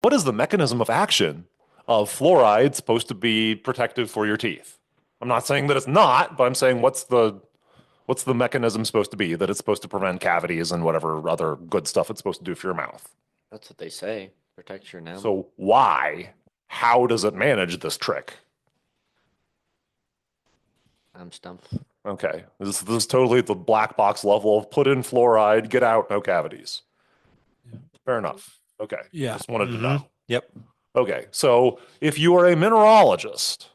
what is the mechanism of action of fluoride supposed to be protective for your teeth? I'm not saying that it's not, but I'm saying what's the mechanism supposed to be that it's supposed to prevent cavities and whatever other good stuff it's supposed to do for your mouth. That's what they say. Protect your enamel. So why? How does it manage this trick? I'm stumped. Okay, this is totally at the black box level of put in fluoride, get out, no cavities. Fair enough. Okay, Yeah. just wanted to know. Yep. Okay, so if you are a mineralogist,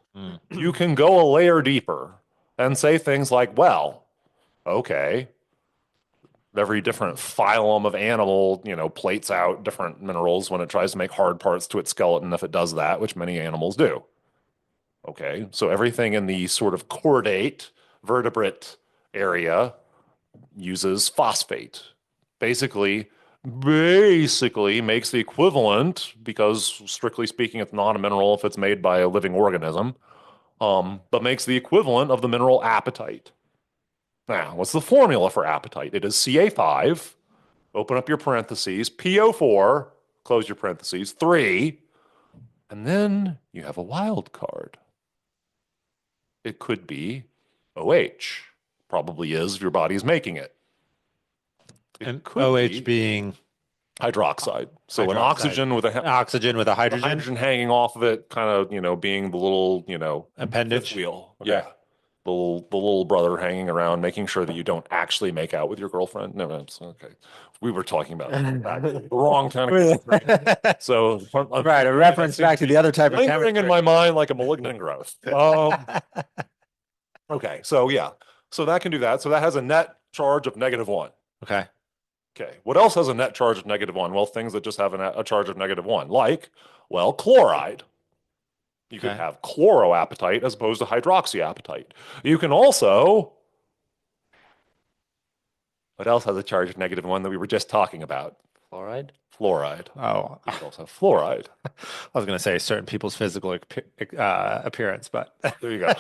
you can go a layer deeper and say things like, well, okay, every different phylum of animal, plates out different minerals when it tries to make hard parts to its skeleton if it does that, which many animals do. Okay, so everything in the sort of chordate vertebrate area uses phosphate. Basically makes the equivalent, because strictly speaking, it's not a mineral if it's made by a living organism, but makes the equivalent of the mineral apatite. Now, what's the formula for apatite? It is Ca5, open up your parentheses, PO4, close your parentheses, 3, and then you have a wild card. It could be OH. Probably is if your body is making it. And could OH being hydroxide. So an Hydroxide. oxygen with oxygen with a the hydrogen. hydrogen hanging off of it, kind of, being the little, Appendage. fifth wheel. Okay. Yeah. The little brother hanging around, making sure that you don't actually make out with your girlfriend. No, it's okay. We were talking about the wrong kind of. So Right, a reference back to the other type of lingering in chemistry. my mind like a malignant growth. Okay, so yeah, so that can do that. So that has a net charge of -1. Okay. Okay, what else has a net charge of -1? Well, things that just have a charge of -1, like, well, chloride. You could Okay. have chloroapatite as opposed to hydroxyapatite. You can also, what else has a charge of -1 that we were just talking about? Fluoride? Fluoride. Oh, You could also have fluoride. I was going to say certain people's physical appearance, but There you go.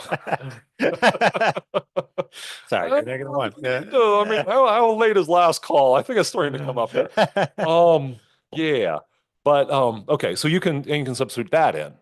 sorry, you're -1. No, I mean, how late is last call? I think it's starting to come up here. Yeah, but okay, so you can substitute that in.